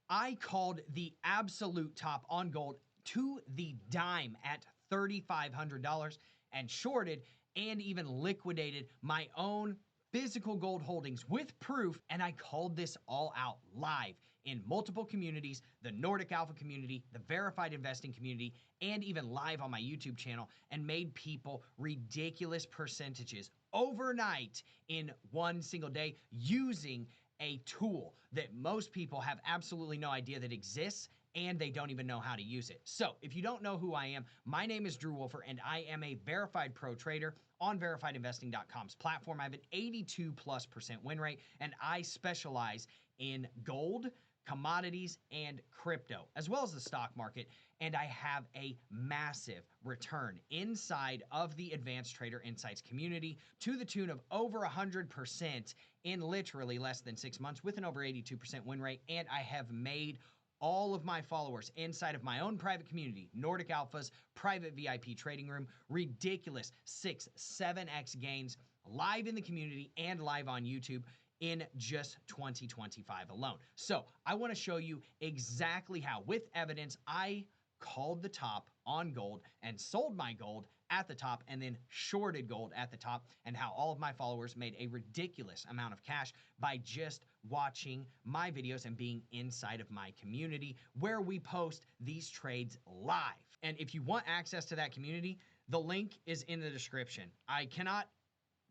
I called the absolute top on gold to the dime at $3,500 and shorted and even liquidated my own physical gold holdings with proof, and I called this all out live in multiple communities, the Nordic Alpha community, the verified investing community, and even live on my YouTube channel, and made people ridiculous percentages overnight in one single day using a tool that most people have absolutely no idea that exists, and they don't even know how to use it. So if you don't know who I am, my name is Drew Wolfer, and I am a verified pro trader on verifiedinvesting.com's platform. I have an 82+% win rate, and I specialize in gold, commodities, and crypto, as well as the stock market. And I have a massive return inside of the Advanced Trader Insights community to the tune of over 100% in literally less than 6 months with an over 82% win rate. And I have made all of my followers inside of my own private community, Nordic Alpha's private VIP trading room, ridiculous 6, 7x gains live in the community and live on YouTube in just 2025 alone. So I want to show you exactly how, with evidence, I called the top on gold and sold my gold at the top and then shorted gold at the top, and how all of my followers made a ridiculous amount of cash by just watching my videos and being inside of my community where we post these trades live. And if you want access to that community, the link is in the description. I cannot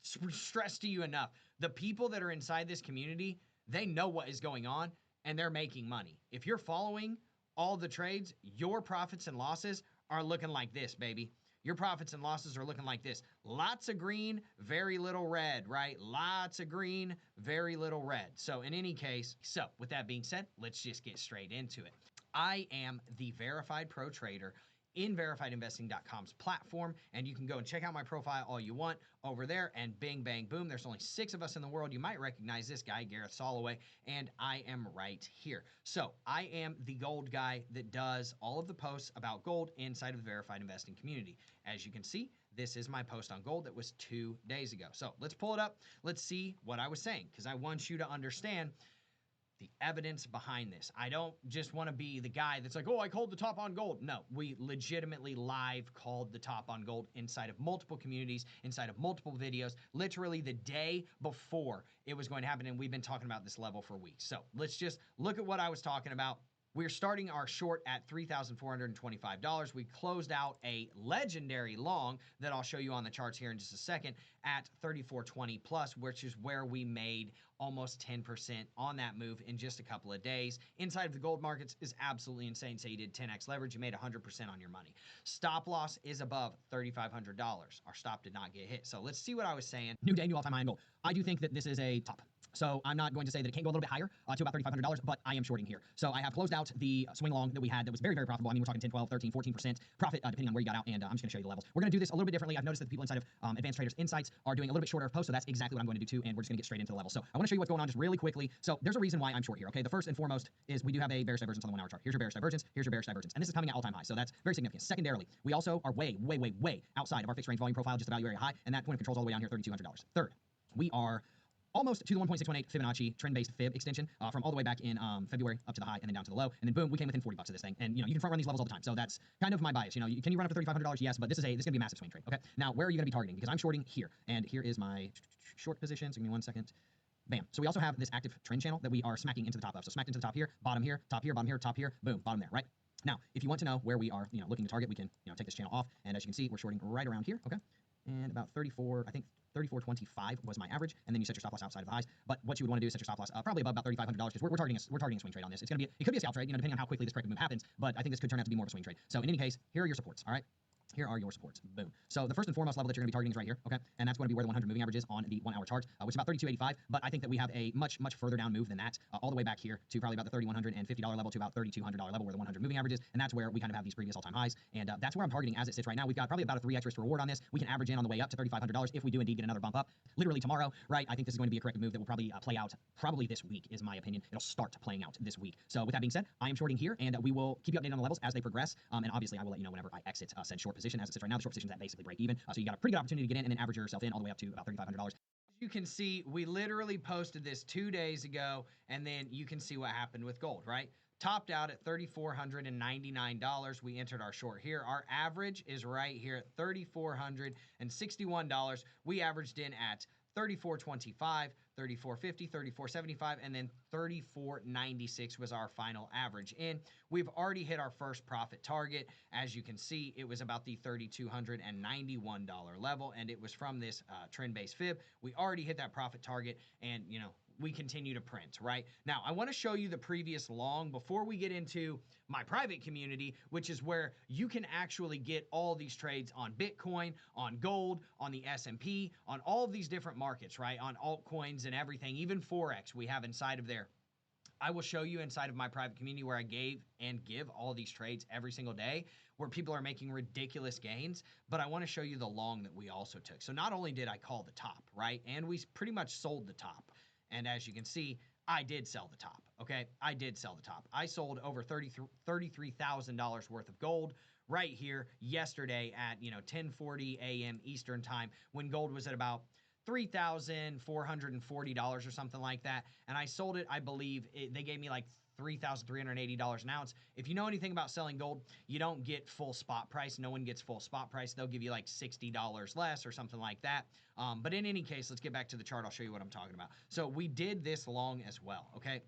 stress to you enough, the people that are inside this community, they know what is going on and they're making money. If you're following all the trades, your profits and losses are looking like this, baby. Your profits and losses are looking like this. Lots of green, very little red, right? Lots of green, very little red. So in any case, so with that being said, let's just get straight into it. I am the verified pro trader in verifiedinvesting.com's platform, and you can go and check out my profile all you want over there, and bing, bang, boom, there's only 6 of us in the world. You might recognize this guy, Gareth Soloway, and I am right here. So I am the gold guy that does all of the posts about gold inside of the verified investing community. As you can see, this is my post on gold that was 2 days ago. So let's pull it up. Let's see what I was saying, because I want you to understand the evidence behind this. I don't just want to be the guy that's like, oh, I called the top on gold. No, we legitimately live called the top on gold inside of multiple communities, inside of multiple videos, literally the day before it was going to happen. And we've been talking about this level for weeks. So let's just look at what I was talking about. We're starting our short at $3,425. We closed out a legendary long that I'll show you on the charts here in just a second at 34.20 plus, which is where we made almost 10% on that move in just a couple of days. Inside of the gold markets is absolutely insane. Say you did 10x leverage, you made 100% on your money. Stop loss is above $3,500. Our stop did not get hit. So let's see what I was saying. New day, new all-time high in gold. I do think that this is a top. So I'm not going to say that it can't go a little bit higher to about $3,500, but I am shorting here. So I have closed out the swing long that we had that was very, very profitable. I mean, we're talking 10, 12, 13, 14% profit, depending on where you got out. And I'm just going to show you the levels. We're going to do this a little bit differently. I've noticed that the people inside of Advanced Traders Insights are doing a little bit shorter of posts. So that's exactly what I'm going to do too. And we're just going to get straight into the levels. So I want to show you what's going on just really quickly. So there's a reason why I'm short here. Okay. The first and foremost is we do have a bearish divergence on the 1 hour chart. Here's your bearish divergence. Here's your bearish divergence. And this is coming at all-time high. So that's very significant. Secondarily, we also are way, way, way, way outside of our fixed range volume profile, just the value area high. And that point of control is all the way down here, $3,200. Third, we are almost to the 1.618 Fibonacci trend-based fib extension from all the way back in February up to the high and then down to the low, and then boom, we came within 40 bucks of this thing. And you can front run these levels all the time, so that's kind of my bias. Can you run up to $3,500? Yes, but this is gonna be a massive swing trade. Okay, now where are you gonna be targeting? Because I'm shorting here, and here is my short position. So give me 1 second. Bam. So we also have this active trend channel that we are smacking into the top of. So smacked into the top here, bottom here, top here, bottom here, top here, boom, bottom there, right? Now, if you want to know where we are, looking to target, we can, take this channel off, and as you can see, we're shorting right around here. Okay, and about 34, I think 34.25 was my average, and then you set your stop loss outside of the highs. But what you would want to do is set your stop loss probably above about $3,500, because we're targeting a swing trade on this. It could be a scalp trade, depending on how quickly this corrective move happens. But I think this could turn out to be more of a swing trade. So in any case, here are your supports. All right. Here are your supports. Boom. So the first and foremost level that you're going to be targeting is right here, okay? And that's going to be where the 100 moving average is on the 1 hour chart, which is about 32.85. But I think that we have a much, much further down move than that, all the way back here to probably about the $3,150 level to about $3,200 level where the 100 moving average is. And that's where we kind of have these previous all-time highs. And that's where I'm targeting as it sits right now. We've got probably about a 3x risk reward on this. We can average in on the way up to $3,500 if we do indeed get another bump up literally tomorrow, right? I think this is going to be a corrective move that will probably play out probably this week, is my opinion. It'll start playing out this week. So with that being said, I am shorting here, and we will keep you updated on the levels as they progress. And obviously I will let you know whenever I exit said short position. As it sits right now, the short position at basically break even. So you got a pretty good opportunity to get in and then average yourself in all the way up to about $3,500. As you can see, we literally posted this 2 days ago, and then you can see what happened with gold, right? topped out at $3,499. We entered our short here. Our average is right here at $3,461. We averaged in at $34.25, $34.50, $34.75, and then $34.96 was our final average in. We've already hit our first profit target. As you can see, it was about the $3,291 level, and it was from this trend-based fib. We already hit that profit target, and we continue to print, right? Now, I want to show you the previous long before we get into my private community, which is where you can actually get all these trades on Bitcoin, on gold, on the S&P, on all of these different markets, right? On altcoins and everything, even Forex we have inside of there. I will show you inside of my private community where I gave and give all these trades every single day, where people are making ridiculous gains, but I want to show you the long that we also took. So not only did I call the top, right? And we pretty much sold the top. And as you can see, I did sell the top, okay? I did sell the top. I sold over $33,000 worth of gold right here yesterday at, 10:40 a.m. Eastern time, when gold was at about $3,440 or something like that. And I sold it, I believe, they gave me like $3,380 an ounce. If you know anything about selling gold, you don't get full spot price. No one gets full spot price. They'll give you like $60 less or something like that. But in any case, let's get back to the chart. I'll show you what I'm talking about. So we did this long as well, okay?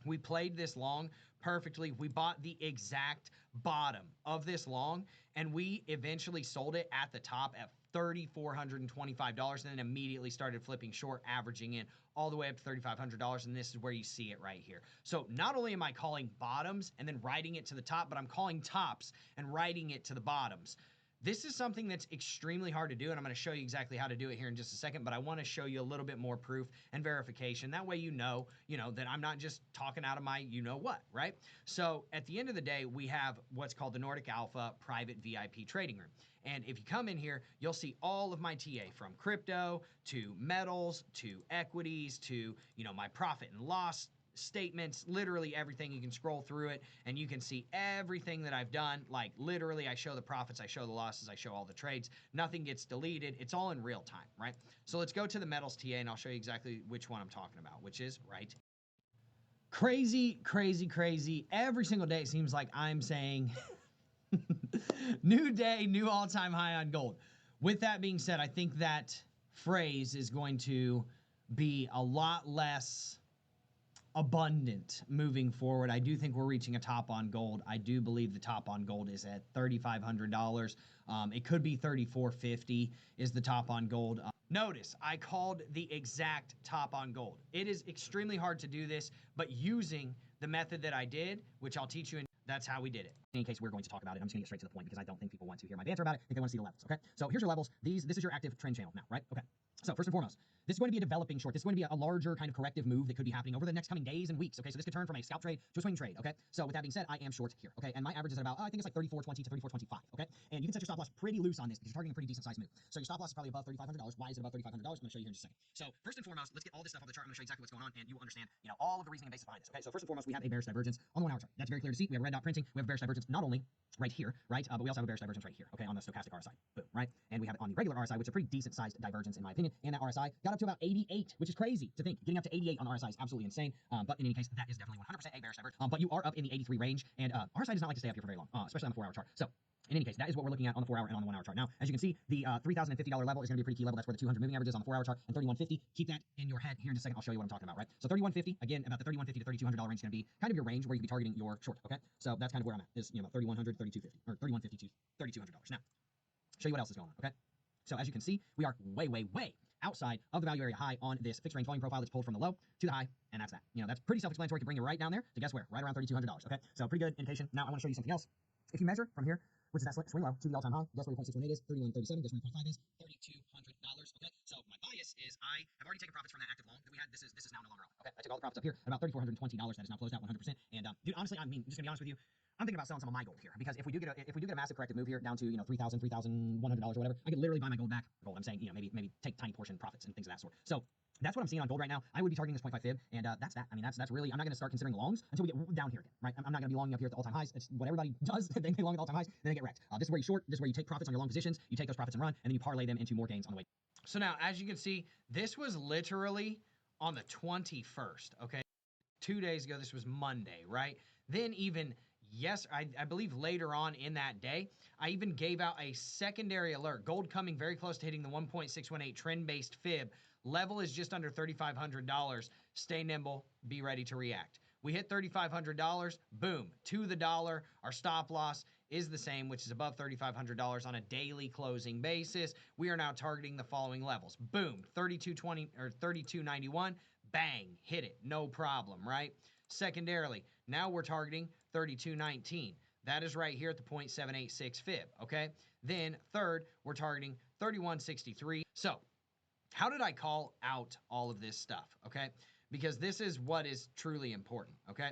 We played this long perfectly. We bought the exact bottom of this long, and we eventually sold it at the top at $3,425, and then immediately started flipping short, averaging in all the way up to $3,500, and this is where you see it right here. So not only am I calling bottoms and then riding it to the top, but I'm calling tops and riding it to the bottoms. This is something that's extremely hard to do, and I'm going to show you exactly how to do it here in just a second, but I want to show you a little bit more proof and verification. That way you know that I'm not just talking out of my you-know-what, right? So at the end of the day, we have what's called the Nordic Alpha Private VIP Trading Room. And if you come in here, you'll see all of my TA, from crypto to metals to equities to, my profit and loss statements, literally everything. You can scroll through it and you can see everything that I've done. Like literally, I show the profits, I show the losses, I show all the trades. Nothing gets deleted. It's all in real time, right? So let's go to the metals TA and I'll show you exactly which one I'm talking about, which is right. Crazy, crazy, crazy. Every single day it seems like I'm saying new day, new all-time high on gold. With that being said, I think that phrase is going to be a lot less abundant moving forward. I do think we're reaching a top on gold. I do believe the top on gold is at $3,500. It could be $3,450 is the top on gold. Notice I called the exact top on gold. It is extremely hard to do this, but using the method that I did, which I'll teach you, that's how we did it. In any case, we're going to talk about it. I'm just going to get straight to the point because I don't think people want to hear my banter about it. I think they want to see the levels, okay? So here's your levels. This is your active trend channel now, right? Okay. So first and foremost, this is going to be a developing short. This is going to be a larger kind of corrective move that could be happening over the next coming days and weeks, okay? So this could turn from a scalp trade to a swing trade, okay? So with that being said, I am short here, okay? And my average is at about, I think it's like 34.20 to 34.25, okay? And you can set your stop loss pretty loose on this because you're targeting a pretty decent size move. So your stop loss is probably above $3,500. Why is it above $3,500? I'm going to show you here in just a second. So first and foremost, let's get all this stuff off the chart. I'm going to show you exactly what's going on, and you will understand, all of the reasoning and basis behind this, okay? So first and foremost, we have a bearish divergence on the 1 hour chart. That's very clear to see. We have a red dot printing. We have a bearish divergence not only right here, right? But we also have a bearish divergence right here, okay, on the stochastic RSI, boom, right? And we have it on the regular RSI, which is a pretty decent sized divergence in my opinion. And that RSI got up to about 88, which is crazy to think. Getting up to 88 on the RSI is absolutely insane. But in any case, that is definitely 100% a bearish divergence. But you are up in the 83 range, and RSI does not like to stay up here for very long, especially on the 4 hour chart. So in any case, that is what we're looking at on the 4 hour and on the 1 hour chart. Now, as you can see, the $3,050 level is going to be a pretty key level. That's where the 200 moving average is on the 4 hour chart, and 3150. Keep that in your head here in just a second. I'll show you what I'm talking about, right? So 3150, again, about the $3,150 to $3,200 range is going to be kind of your range where you can be targeting your short, okay? So that's kind of where I'm at, is, about 3,100, 3,250, or 3,150 to $3,200. Now, show you what else is going on, okay? So as you can see, we are way, way, way outside of the value area high on this fixed range volume profile that's pulled from the low to the high, and that's that. That's pretty self-explanatory to bring you right down there to guess where? Right around $3,200, okay? So pretty good indication. Now I want to show you something else. If you measure from here, which is that swing low to the all-time high, guess where your 0.618 is? 3137, guess where your 0.5 is? $3,200, okay? So my bias is I have already taken profits from that active long that we had. This is now no longer relevant, okay? I took all the profits up here at about $3,420. That is now closed out 100%. And dude, honestly, I'm just gonna be honest with you, I'm thinking about selling some of my gold here, because if we do get a massive corrective move here down to $3,100 or whatever, I could literally buy my gold back. Gold, I'm saying, maybe take tiny portion profits and things of that sort. So that's what I'm seeing on gold right now. I would be targeting this 0.5 fib, and that's that. I mean, that's really, I'm not going to start considering longs until we get down here again, right? I'm not going to be longing up here at the all-time highs. It's what everybody does. They long at all-time highs, then they get wrecked. This is where you short. This is where you take profits on your long positions. You take those profits and run, and then you parlay them into more gains on the way. So now, as you can see, this was literally on the 21st, okay? 2 days ago, this was Monday, right? Then even, yes, I believe later on in that day, I even gave out a secondary alert. Gold coming very close to hitting the 1.618 trend-based fib. Level is just under $3,500. Stay nimble, be ready to react. We hit $3,500, boom, to the dollar. Our stop loss is the same, which is above $3,500 on a daily closing basis. We are now targeting the following levels. Boom, 32.20 or 32.91, bang, hit it, no problem, right? Secondarily, now we're targeting 32.19. That is right here at the 0.786 fib, okay? Then third, we're targeting 31.63. So, how did I call out all of this stuff, okay? Because this is what is truly important, okay?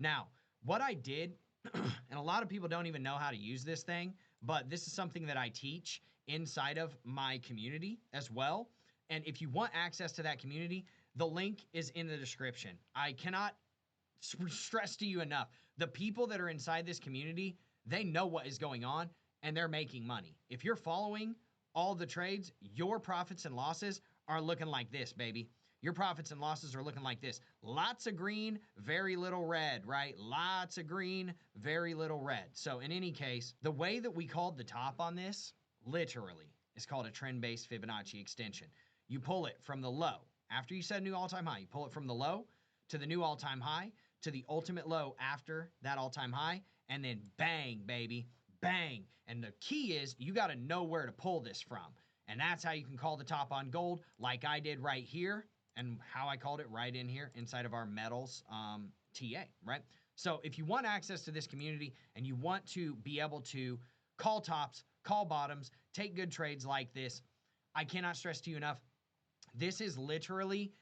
Now, what I did, and a lot of people don't even know how to use this thing, but this is something that I teach inside of my community as well. And if you want access to that community, the link is in the description. I cannot stress to you enough. The people that are inside this community, they know what is going on and they're making money. If you're following all the trades, your profits and losses are looking like this, baby. Your profits and losses are looking like this. Lots of green, very little red, right? Lots of green, very little red. So in any case, the way that we called the top on this, literally, is called a trend-based Fibonacci extension. You pull it from the low. After you set a new all-time high, you pull it from the low to the new all-time high, to the ultimate low after that all-time high, and then bang, baby, bang. And the key is you got to know where to pull this from. And that's how you can call the top on gold, like I did right here, and how I called it right in here inside of our metals TA, right? So if you want access to this community and you want to be able to call tops, call bottoms, take good trades like this, I cannot stress to you enough, this is literally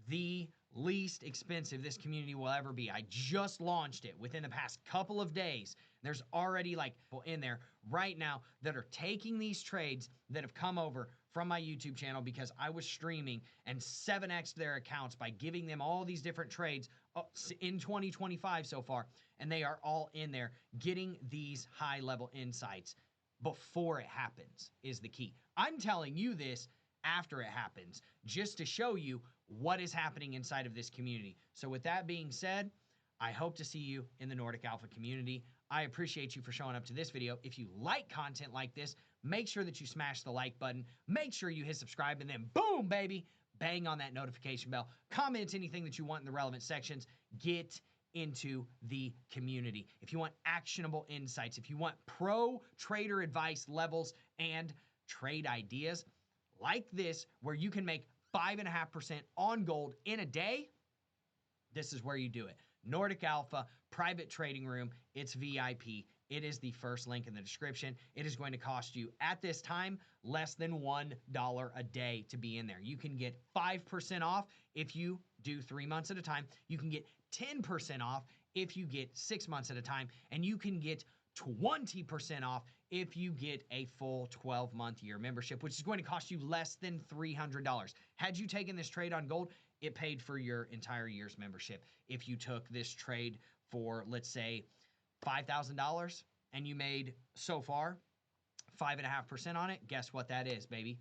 the least expensive this community will ever be. I just launched it within the past couple of days. There's already like people in there right now that are taking these trades that have come over from my YouTube channel because I was streaming and 7x'd their accounts by giving them all these different trades in 2025 so far. And they are all in there getting these high level insights before it happens is the key. I'm telling you this after it happens, just to show you what is happening inside of this community. So with that being said, I hope to see you in the Nordic Alpha community. I appreciate you for showing up to this video. If you like content like this, make sure that you smash the like button. Make sure you hit subscribe and then boom, baby, bang on that notification bell. Comment anything that you want in the relevant sections. Get into the community. If you want actionable insights, if you want pro trader advice levels and trade ideas, like this, where you can make 5.5% on gold in a day, this is where you do it. Nordic Alpha, private trading room, it's VIP. It is the first link in the description. It is going to cost you, at this time, less than $1 a day to be in there. You can get 5% off if you do 3 months at a time. You can get 10% off if you get 6 months at a time. And you can get 20% off if you get a full 12-month year membership, which is going to cost you less than $300. Had you taken this trade on gold, it paid for your entire year's membership. If you took this trade for, let's say, $5,000 and you made so far 5.5% on it, guess what that is, baby?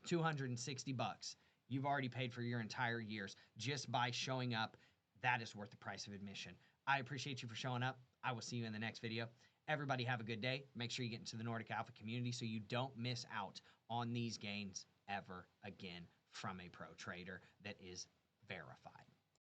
$260. You've already paid for your entire years just by showing up. That is worth the price of admission. I appreciate you for showing up. I will see you in the next video. Everybody have a good day. Make sure you get into the Nordic Alpha community so you don't miss out on these gains ever again from a pro trader that is verified.